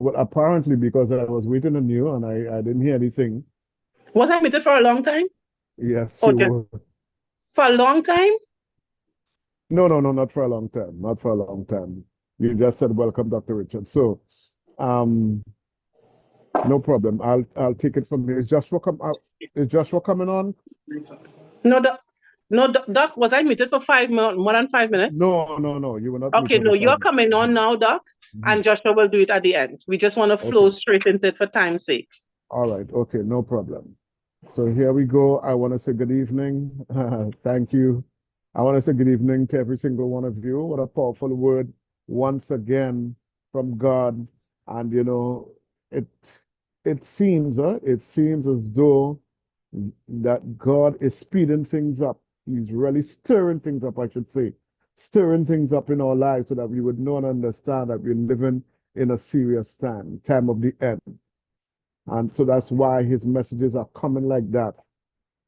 Well, apparently because I was waiting on you and I didn't hear anything. Was I muted for a long time? Yes, Or you just were. for a long time? No, no, no, not for a long time. Not for a long time. You just said welcome, Dr. Richard. So, um, no problem. I'll take it from here. Is Joshua coming on? No, doc, no, doc, was I muted for more than 5 minutes? No, no, no. You were not Okay, muted for no, five you're coming on minutes. now, doc, Mhm. and Joshua will do it at the end. We just want to flow Okay. straight into it for time's sake. All right. Okay, no problem. So here we go. I want to say good evening. Thank you. I want to say good evening to every single one of you. What a powerful word once again from God. And it it seems as though that God is speeding things up. He's really stirring things up, I should say, stirring things up in our lives so that we would know and understand that we're living in a serious time of the end. And so that's why his messages are coming like that.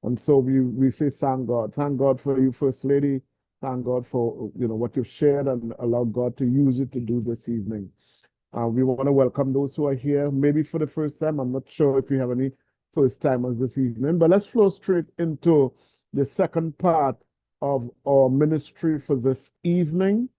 And so we say thank God. Thank God for you, First Lady. Thank God for what you've shared and allow God to use it to do this evening. We want to welcome those who are here, maybe for the first time. I'm not sure if we have any first timers this evening, but let's flow straight into the second part of our ministry for this evening.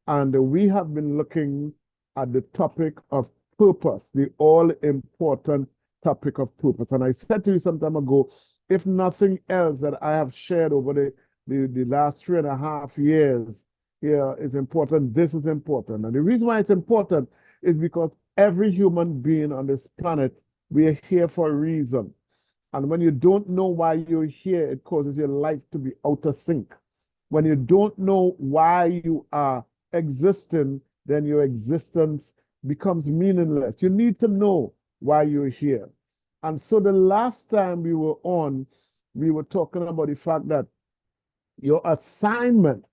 And we have been looking at the topic of purpose, the all important topic of purpose. And I said to you some time ago, if nothing else that I have shared over the last 3.5 years here is important, this is important. And the reason why it's important is because every human being on this planet, we are here for a reason. And when you don't know why you're here, it causes your life to be out of sync. When you don't know why you are existing, then your existence becomes meaningless. You need to know why you're here. And so the last time we were on, we were talking about the fact that your assignment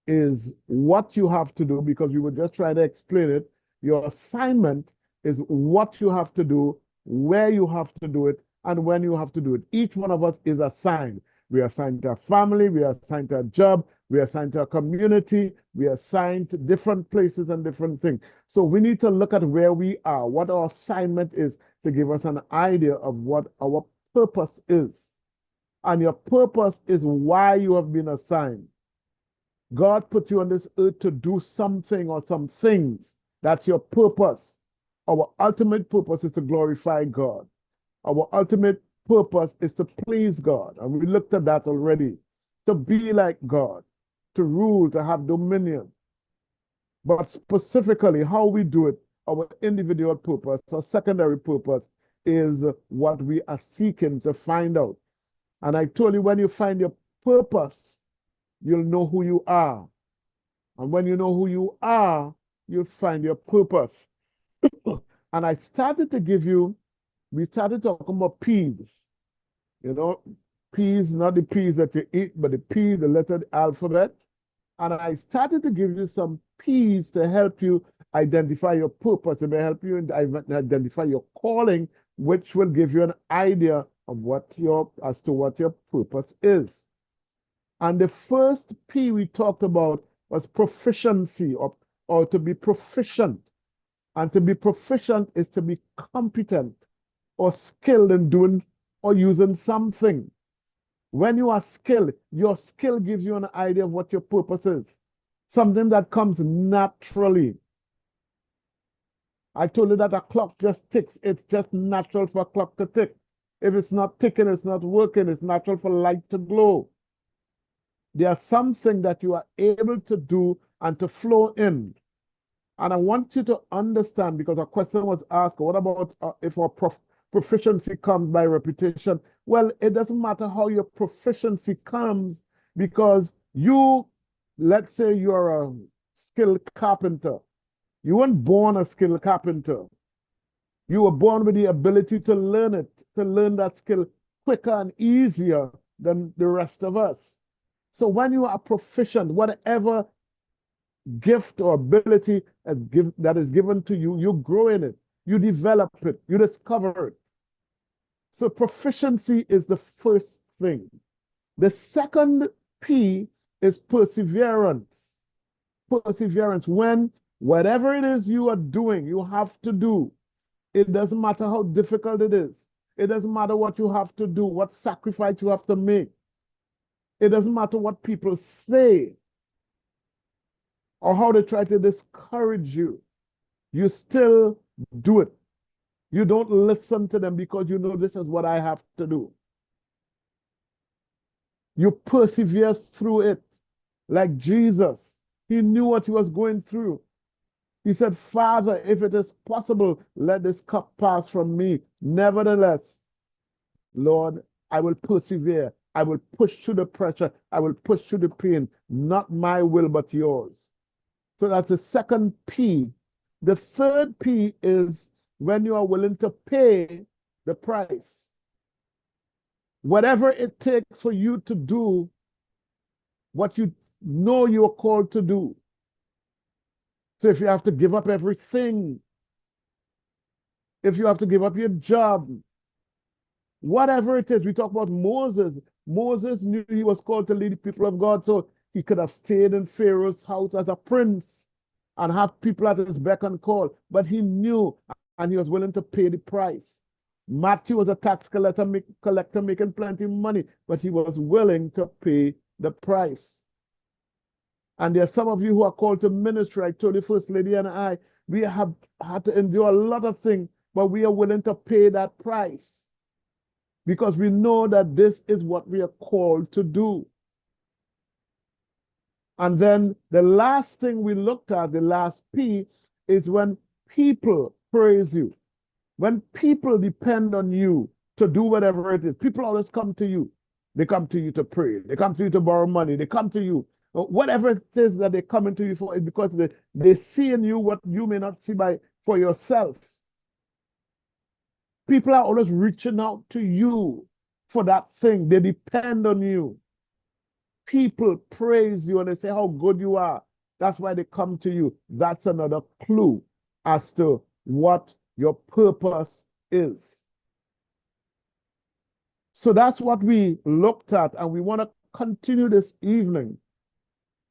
is what you have to do, because we were just trying to explain it. Your assignment is what you have to do, where you have to do it, and when you have to do it. Each one of us is assigned. We are assigned to a family, we are assigned to a job, we are assigned to a community, we are assigned to different places and different things. So we need to look at where we are, what our assignment is, to give us an idea of what our purpose is. And your purpose is why you have been assigned. God put you on this earth to do something or some things. That's your purpose. Our ultimate purpose is to glorify God. Our ultimate purpose is to please God. And we looked at that already. To be like God, to rule, to have dominion. But specifically, how we do it, our individual purpose, our secondary purpose, is what we are seeking to find out. And I told you, when you find your purpose, you'll know who you are. And when you know who you are, you'll find your purpose. And I started to give you, we started talking about peas. You know, peas, not the peas that you eat, but the P, the letter alphabet. And I started to give you some P's to help you identify your purpose. It may help you identify your calling, which will give you an idea of as to what your purpose is. And the first P we talked about was proficiency, or to be proficient. And to be proficient is to be competent or skilled in doing or using something. When you are skilled, your skill gives you an idea of what your purpose is, something that comes naturally. I told you that a clock just ticks. It's just natural for a clock to tick. If it's not ticking, it's not working. It's natural for light to glow. There are something that you are able to do and to flow in. And I want you to understand, because a question was asked, what about if our proficiency comes by reputation? Well, it doesn't matter how your proficiency comes, because let's say you're a skilled carpenter. You weren't born a skilled carpenter. You were born with the ability to learn it, to learn that skill quicker and easier than the rest of us. So when you are proficient, whatever gift or ability that is given to you, you grow in it, you develop it, you discover it. So proficiency is the first thing. The second P is perseverance. Perseverance. When Whatever it is you are doing, you have to do. It doesn't matter how difficult it is. It doesn't matter what you have to do, what sacrifice you have to make. It doesn't matter what people say or how they try to discourage you. You still do it. You don't listen to them because you know this is what I have to do. You persevere through it. Like Jesus, he knew what he was going through. He said, Father, if it is possible, let this cup pass from me. Nevertheless, Lord, I will persevere. I will push through the pressure. I will push through the pain. Not my will, but yours. So that's the second P. The third P is when you are willing to pay the price. Whatever it takes for you to do what you know you are called to do. So if you have to give up everything, if you have to give up your job, whatever it is, we talk about Moses. Moses knew he was called to lead the people of God, so he could have stayed in Pharaoh's house as a prince and have people at his beck and call, but he knew and he was willing to pay the price. Matthew was a tax collector making plenty of money, but he was willing to pay the price. And there are some of you who are called to ministry. I told you, First Lady and I, we have had to endure a lot of things, but we are willing to pay that price because we know that this is what we are called to do. And then the last thing we looked at, the last P, is when people praise you. When people depend on you to do whatever it is, people always come to you. They come to you to pray. They come to you to borrow money. They come to you. Whatever it is that they're coming to you for, is because they see in you what you may not see for yourself. People are always reaching out to you for that thing. They depend on you. People praise you and they say how good you are. That's why they come to you. That's another clue as to what your purpose is. So that's what we looked at, and we want to continue this evening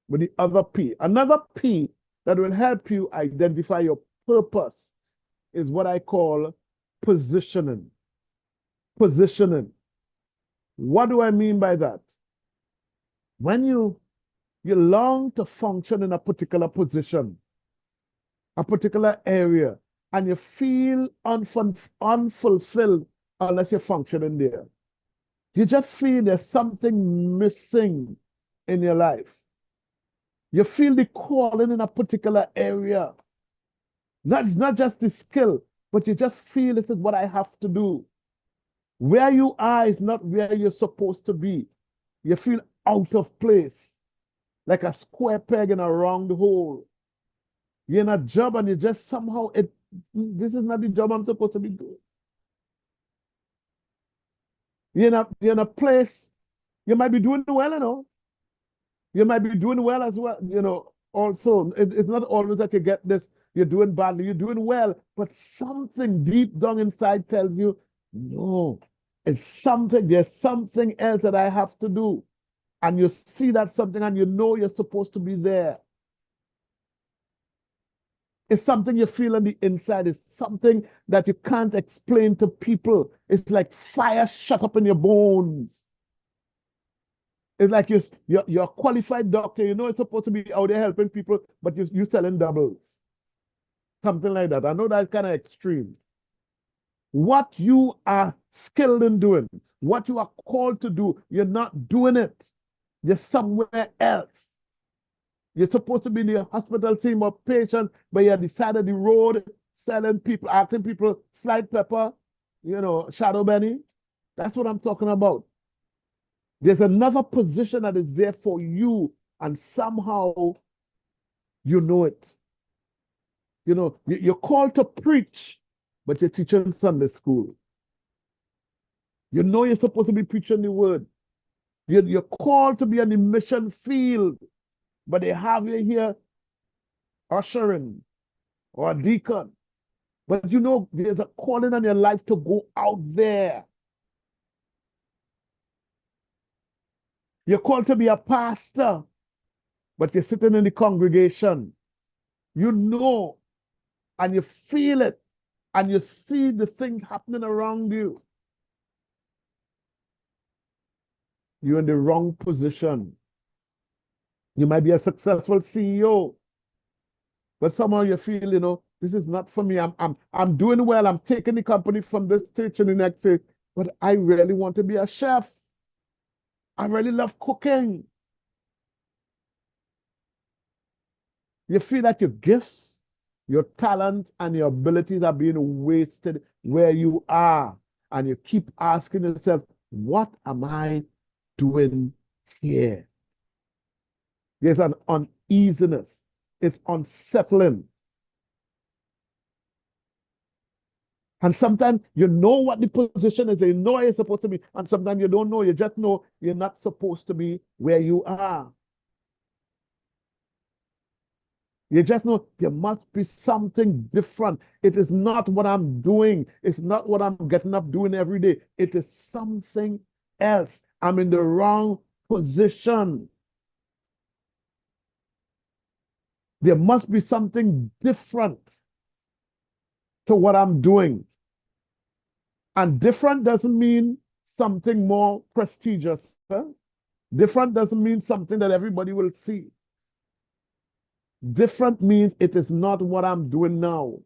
with the other P. Another P that will help you identify your purpose is what I call positioning. Positioning. What do I mean by that? When you long to function in a particular position, a particular area, and you feel unfulfilled unless you're functioning there. You just feel there's something missing in your life. You feel the calling in a particular area. It's not just the skill, but you just feel this is what I have to do. Where you are is not where you're supposed to be. You feel out of place, like a square peg in a round hole. You're in a job and you just somehow, this is not the job I'm supposed to be doing. You're in a place, you might be doing well, you know. You might be doing well as well, you know. Also, it's not always that you get this, you're doing badly, you're doing well, but something deep down inside tells you, no, there's something else that I have to do. And you see that something and you know you're supposed to be there. It's something you feel on the inside. It's something that you can't explain to people. It's like fire shut up in your bones. It's like you're a qualified doctor. You know it's supposed to be out there helping people, but you're selling doubles. Something like that. I know that's kind of extreme. What you are skilled in doing, what you are called to do, you're not doing it. You're somewhere else. You're supposed to be in the hospital team of patients, but you're at the side of the road selling people, asking people, slide pepper, you know, shadow benny. That's what I'm talking about. There's another position that is there for you, and somehow you know it. You know, you're called to preach, but you're teaching Sunday school. You know you're supposed to be preaching the word. You're called to be on the mission field, but they have you here ushering or a deacon. But you know, there's a calling on your life to go out there. You're called to be a pastor, but you're sitting in the congregation. you know, and you feel it, and you see the things happening around you, you're in the wrong position. You might be a successful CEO, but somehow you feel, this is not for me. I'm doing well. I'm taking the company from this stage to the next stage, but I really want to be a chef. I really love cooking. You feel that your gifts, your talents, and your abilities are being wasted where you are. And you keep asking yourself, what am I doing here? There's an uneasiness. It's unsettling. And sometimes you know what the position is, you know where you're supposed to be, and sometimes you don't know, you just know you're not supposed to be where you are. You just know there must be something different. It is not what I'm doing. It's not what I'm getting up doing every day. It is something else. I'm in the wrong position. There must be something different to what I'm doing. And different doesn't mean something more prestigious. Huh? Different doesn't mean something that everybody will see. Different means it is not what I'm doing now.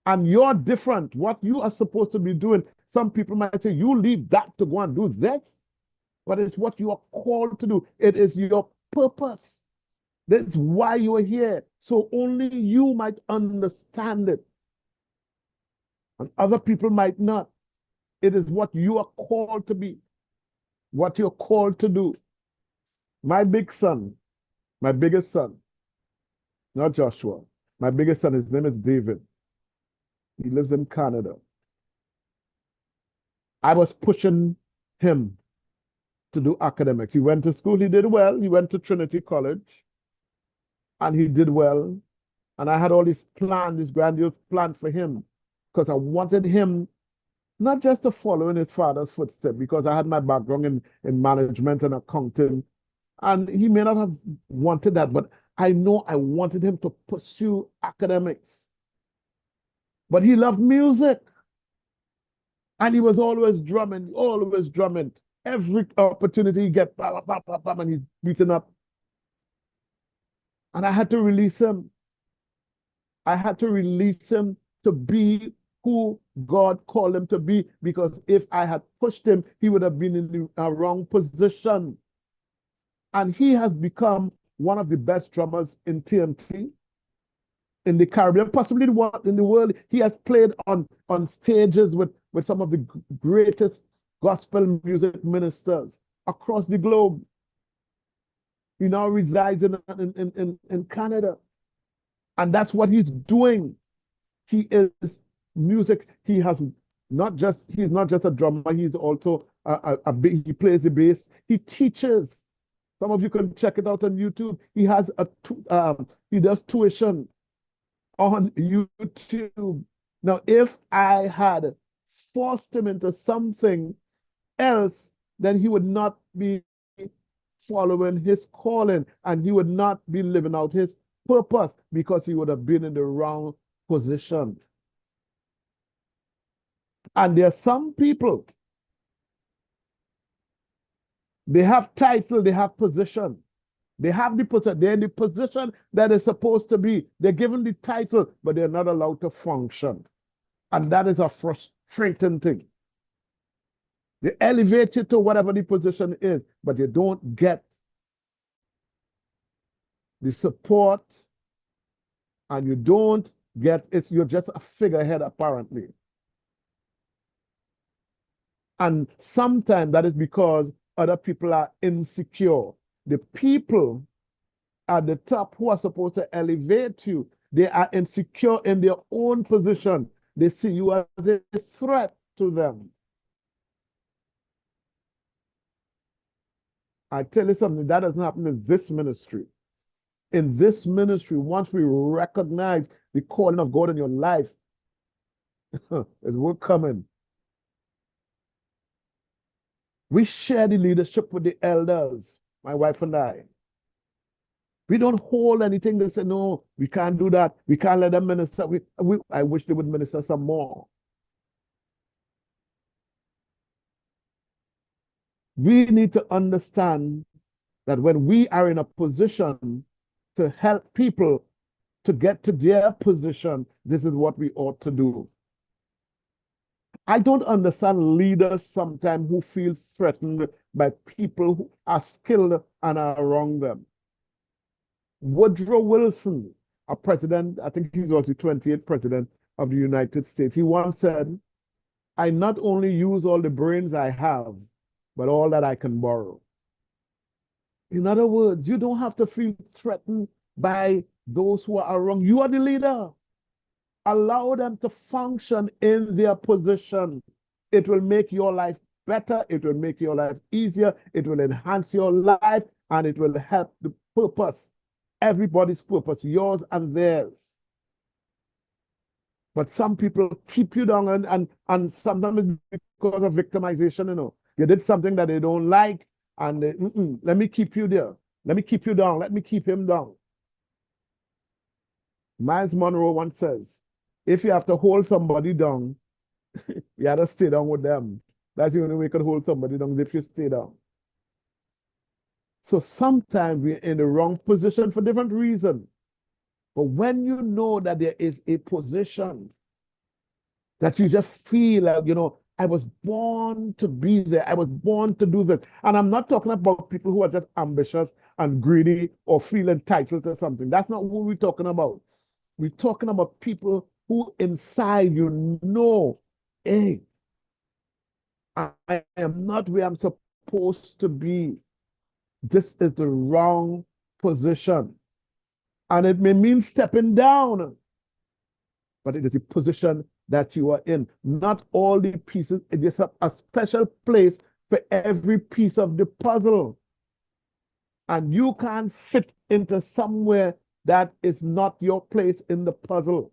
And you're different. What you are supposed to be doing, some people might say, you leave that to go and do this. But it's what you are called to do. It is your purpose. That's why you're here. So only you might understand it. And other people might not. It is what you are called to be, what you're called to do. My big son, my biggest son, not Joshua, my biggest son, his name is David. He lives in Canada. I was pushing him to do academics. He went to school, he did well. He went to Trinity College, and he did well. And I had all these plans, this grandiose plan for him, because I wanted him not just to follow in his father's footsteps, because I had my background in management and accounting. And he may not have wanted that, but I know I wanted him to pursue academics. But he loved music. And he was always drumming, always drumming. Every opportunity he get, bam, bam, bam, bam, and he's beaten up. And I had to release him. I had to release him to be who God called him to be, because if I had pushed him, he would have been in the wrong position. And he has become one of the best drummers in TNT, in the Caribbean, possibly in the world. He has played on stages with some of the greatest gospel music ministers across the globe. He now resides in Canada. And that's what he's doing. He is music. He's not just a drummer, he's also he plays the bass. He teaches. Some of you can check it out on YouTube. He has he does tuition on YouTube. Now, if I had forced him into something else, then he would not be following his calling, and he would not be living out his purpose, because he would have been in the wrong position. And there are some people, they have title, they have position. They have the position, they're in the position that they're supposed to be. They're given the title, but they're not allowed to function. And that is a frustrating thing. They elevate you to whatever the position is, but you don't get the support, and you don't get it. You're just a figurehead, apparently. And sometimes that is because other people are insecure. The people at the top who are supposed to elevate you, they are insecure in their own position. They see you as a threat to them. I tell you something, that doesn't happen in this ministry. In this ministry, once we recognize the calling of God in your life, there's work coming. We share the leadership with the elders, my wife and I. We don't hold anything. They say, no, we can't do that. We can't let them minister. I wish they would minister some more. We need to understand that when we are in a position to help people to get to their position, this is what we ought to do. I don't understand leaders sometimes who feel threatened by people who are skilled and are around them. Woodrow Wilson, a president, I think he was the 28th president of the United States, he once said, I not only use all the brains I have, but all that I can borrow. In other words, you don't have to feel threatened by those who are around. You are the leader. Allow them to function in their position. It will make your life better. It will make your life easier. It will enhance your life, and it will help the purpose, everybody's purpose, yours and theirs. But some people keep you down, and sometimes it's because of victimization, you know. You did something that they don't like, and they, let me keep you there. Let me keep you down. Let me keep him down. Miles Monroe once says, if you have to hold somebody down, you have to stay down with them. That's the only way you can hold somebody down, if you stay down. So sometimes we're in the wrong position for different reasons. But when you know that there is a position that you just feel like, you know, I was born to be there. I was born to do this. And I'm not talking about people who are just ambitious and greedy or feel entitled to something. That's not what we're talking about. We're talking about people who inside you know, hey, I am not where I'm supposed to be. This is the wrong position. And it may mean stepping down, but it is a position that you are in. Not all the pieces, it is a special place for every piece of the puzzle. And you can't fit into somewhere that is not your place in the puzzle.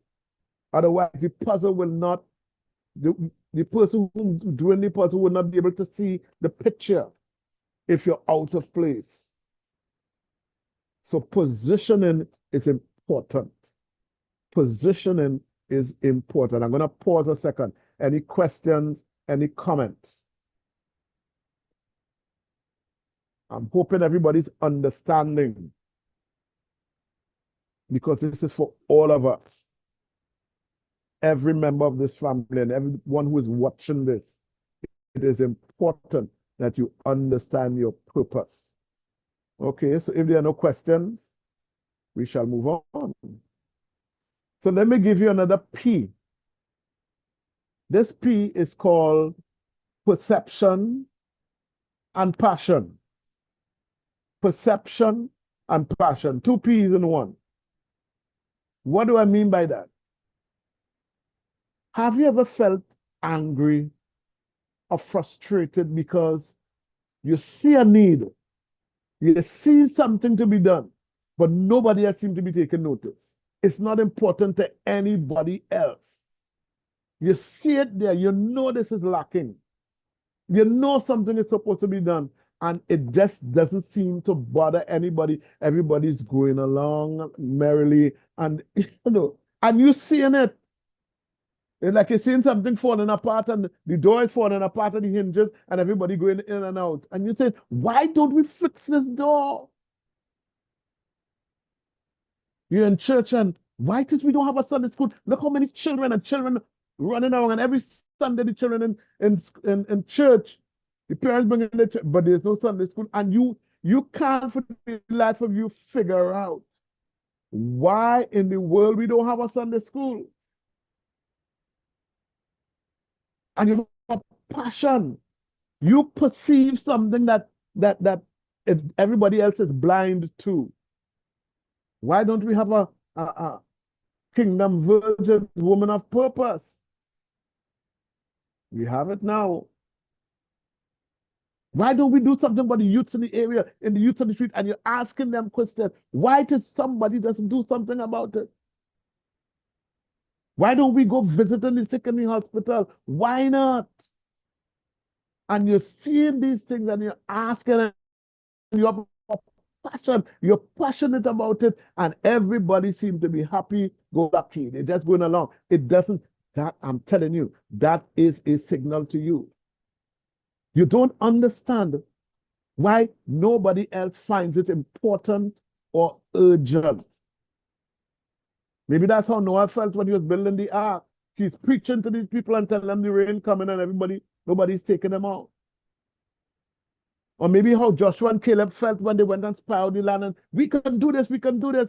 Otherwise, the puzzle will not, the person who's doing the puzzle will not be able to see the picture if you're out of place. So positioning is important. Positioning is important. I'm going to pause a second. Any questions, any comments? I'm hoping everybody's understanding, because this is for all of us. Every member of this family and everyone who is watching this, it is important that you understand your purpose. Okay, so if there are no questions, we shall move on. So let me give you another P. This P is called perception and passion. Perception and passion. Two P's in one. What do I mean by that? Have you ever felt angry or frustrated because you see a need, you see something to be done, but nobody else seems to be taking notice? It's not important to anybody else. You see it there, you know this is lacking. You know something is supposed to be done, and it just doesn't seem to bother anybody. Everybody's going along merrily, and you know, and you seeing it. It's like you're seeing something falling apart, and the door is falling apart and the hinges, and everybody going in and out. And you say, why don't we fix this door? You're in church, and why is we don't have a Sunday school? Look how many children running around, and every Sunday the children in church, the parents bring in the church, but there's no Sunday school. And you can't for the life of you figure out why in the world we don't have a Sunday school. And you have a passion. You perceive something that everybody else is blind to. Why don't we have a kingdom virgin woman of purpose? We have it now. Why don't we do something about the youths in the area, in the youths on the street, and you're asking them questions? Why does somebody doesn't do something about it? Why don't we go visiting the sick in the hospital? Why not? And you're seeing these things and you're asking, and you have a passion. You're passionate about it, and everybody seems to be happy, go lucky. They're just going along. It doesn't, that I'm telling you, that is a signal to you. You don't understand why nobody else finds it important or urgent. Maybe that's how Noah felt when he was building the ark. He's preaching to these people and telling them the rain coming and nobody's taking them out. Or maybe how Joshua and Caleb felt when they went and spied out the land and we can do this,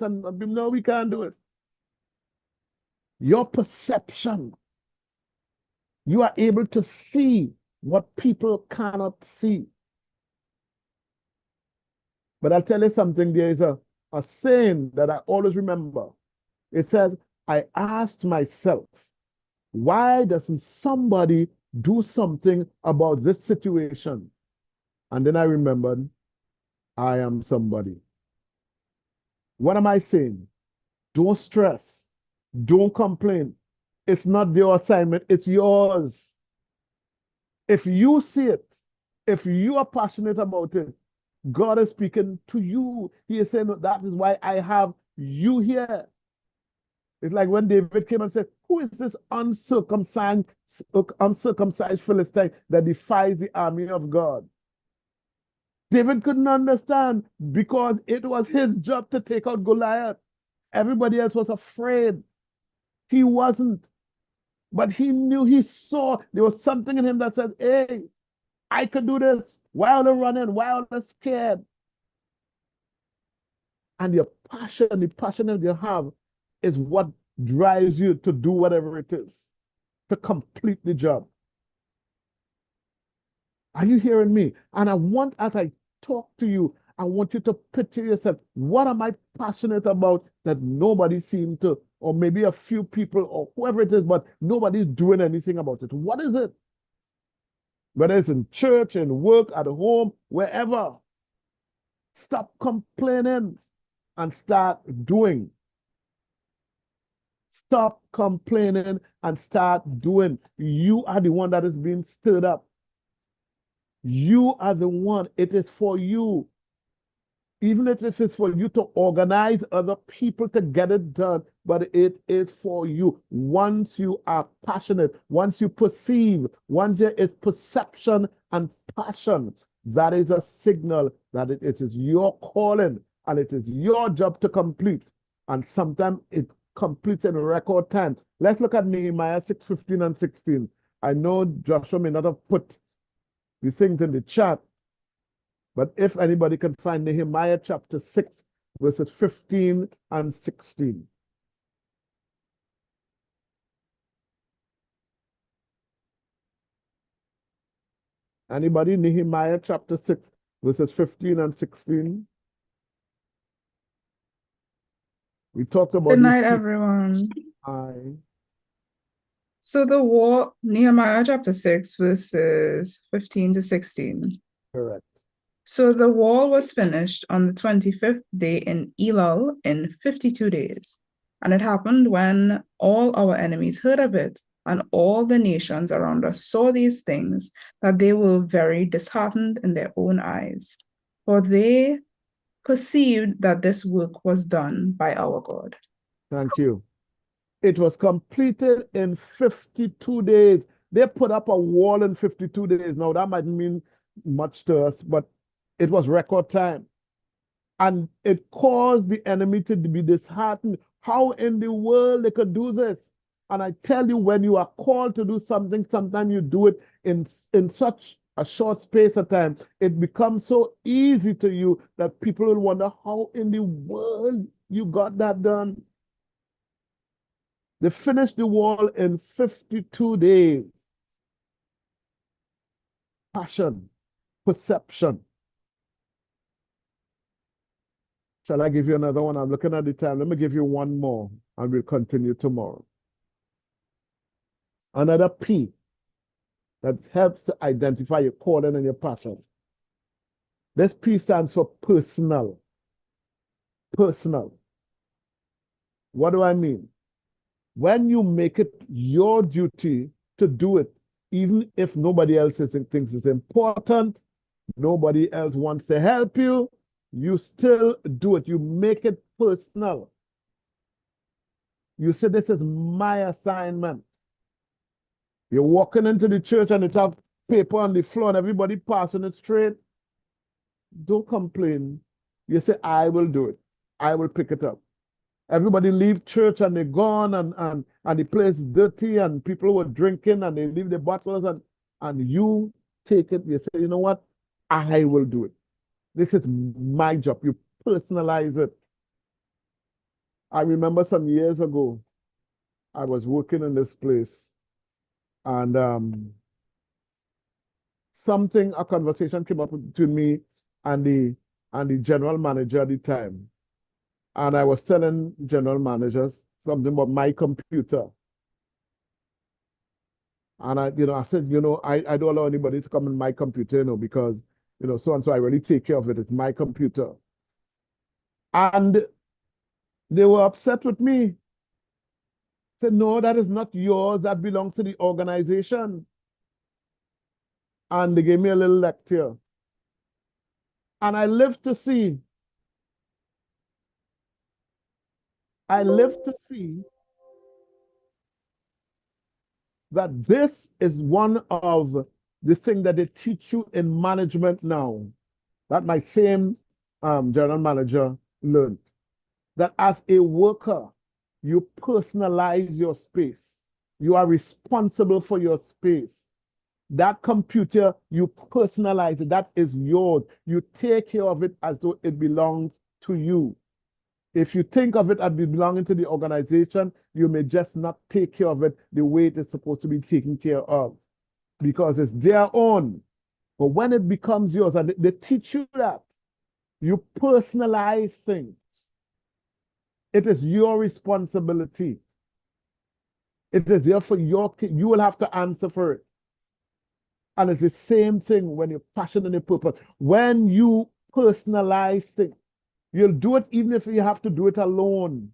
and no, we can't do it. Your perception, you are able to see what people cannot see. But I'll tell you something, there is a saying that I always remember. It says, I asked myself, why doesn't somebody do something about this situation? And then I remembered, I am somebody. What am I saying? Don't stress. Don't complain. It's not your assignment, it's yours. If you see it, if you are passionate about it, God is speaking to you. He is saying, that is why I have you here. It's like when David came and said, who is this uncircumcised Philistine that defies the army of God? David couldn't understand because it was his job to take out Goliath. Everybody else was afraid. He wasn't. But he knew, he saw there was something in him that said, hey, I could do this while they're running, while they're scared. And your passion, the passion that you have is what drives you to do whatever it is, to complete the job. Are you hearing me? And I want, as I talk to you, I want you to picture yourself. What am I passionate about that nobody seems to, or maybe a few people or whoever it is, but nobody's doing anything about it? What is it? Whether it's in church, in work, at home, wherever. Stop complaining and start doing. Stop complaining and start doing. You are the one that is being stirred up. You are the one. It is for you. Even if it is for you to organize other people to get it done, but it is for you. Once you are passionate, once you perceive, once there is perception and passion, that is a signal that it is your calling and it is your job to complete. And sometimes it completes in record time. Let's look at Nehemiah 6:15 and 16. I know Joshua may not have put these things in the chat, but if anybody can find Nehemiah chapter 6, verses 15 and 16. Anybody? Nehemiah chapter 6, verses 15 and 16. We talked about Good these night, people. everyone. Hi. So the war, Nehemiah chapter 6, verses 15 to 16. Correct. So the wall was finished on the 25th day in Elul in 52 days. And it happened when all our enemies heard of it, and all the nations around us saw these things, that they were very disheartened in their own eyes. For they perceived that this work was done by our God. Thank you. It was completed in 52 days. They put up a wall in 52 days. Now, that might mean much to us, but it was record time. And it caused the enemy to be disheartened. How in the world they could do this? And I tell you, when you are called to do something, sometimes you do it in such a short space of time. It becomes so easy to you that people will wonder how in the world you got that done. They finished the wall in 52 days. Passion, perception. Shall I give you another one? I'm looking at the time. Let me give you one more, and we'll continue tomorrow. Another P that helps to identify your calling and your passion. This P stands for personal. Personal. What do I mean? When you make it your duty to do it, even if nobody else thinks it's important, nobody else wants to help you, you still do it. You make it personal. You say, this is my assignment. You're walking into the church and it have paper on the floor and everybody passing it straight. Don't complain. You say, I will do it. I will pick it up. Everybody leave church and they're gone and the place is dirty and people were drinking and they leave the bottles and you take it. You say, you know what? I will do it. This is my job. You personalize it. I remember some years ago, I was working in this place and a conversation came up between me and the general manager at the time. And I was telling general managers something about my computer. And I said, I don't allow anybody to come in my computer, because, so and so I really take care of it. It's my computer. And they were upset with me. Said, no, that is not yours. That belongs to the organization. And they gave me a little lecture. And I lived to see that this is one of the things that they teach you in management now, that my same general manager learned, that as a worker, you personalize your space. You are responsible for your space. That computer, you personalize it. That is yours. You take care of it as though it belongs to you. If you think of it as belonging to the organization, you may just not take care of it the way it is supposed to be taken care of because it's their own. But when it becomes yours, and they teach you that, you personalize things. It is your responsibility. It is there for you will have to answer for it. And it's the same thing when you're passionate and your purpose. When you personalize things, you'll do it even if you have to do it alone.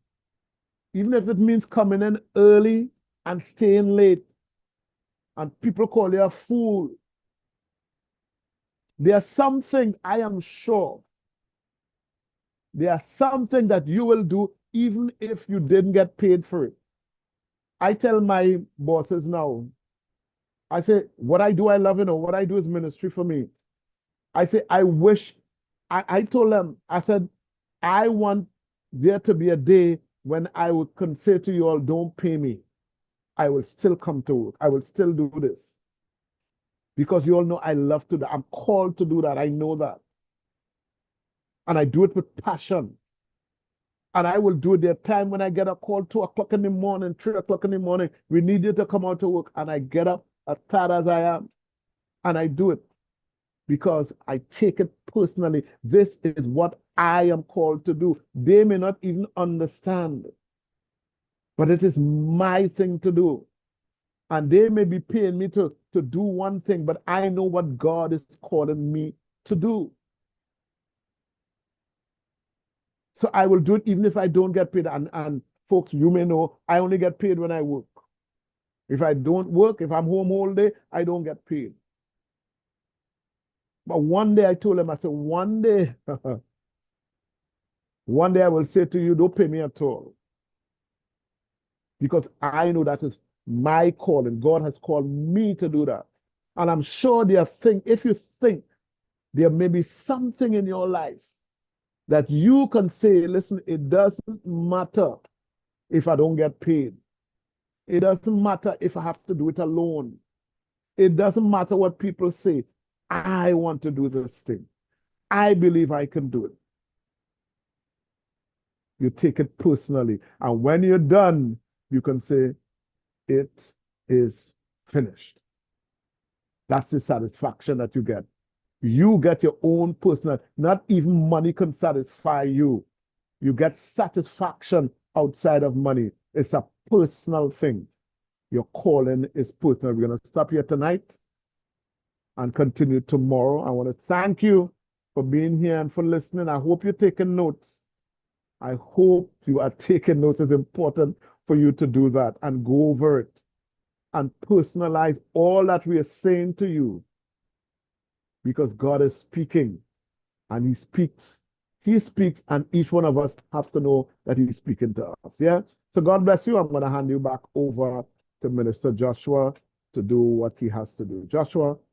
Even if it means coming in early and staying late. And people call you a fool. There are some things, I am sure, there are something that you will do even if you didn't get paid for it. I tell my bosses now, I say, what I do, I love, what I do is ministry for me. I say, I told them, I said, I want there to be a day when I would say to you all, don't pay me. I will still come to work. I will still do this. Because you all know I love to do that. I'm called to do that. I know that. And I do it with passion. And I will do it. There are times when I get a call 2 o'clock in the morning, 3 o'clock in the morning. We need you to come out to work. And I get up as tired as I am. And I do it. Because I take it personally. This is what I am called to do. They may not even understand. But it is my thing to do. And they may be paying me to do one thing, but I know what God is calling me to do. So I will do it even if I don't get paid. And folks, you may know, I only get paid when I work. If I don't work, if I'm home all day, I don't get paid. But one day I told him, I said, one day I will say to you, don't pay me at all. Because I know that is my calling. God has called me to do that. And I'm sure there are things, if you think there may be something in your life that you can say, listen, it doesn't matter if I don't get paid. It doesn't matter if I have to do it alone. It doesn't matter what people say. I want to do this thing. I believe I can do it. You take it personally. And when you're done, you can say, it is finished. That's the satisfaction that you get. You get your own personal, not even money can satisfy you. You get satisfaction outside of money. It's a personal thing. Your calling is personal. We're going to stop here tonight and continue tomorrow. I want to thank you for being here and for listening. I hope you're taking notes. I hope you are taking notes. It's important for you to do that and go over it and personalize all that we are saying to you, because God is speaking and he speaks He speaks, and each one of us have to know that he's speaking to us. Yeah. So God bless you. I'm going to hand you back over to Minister Joshua to do what he has to do. Joshua,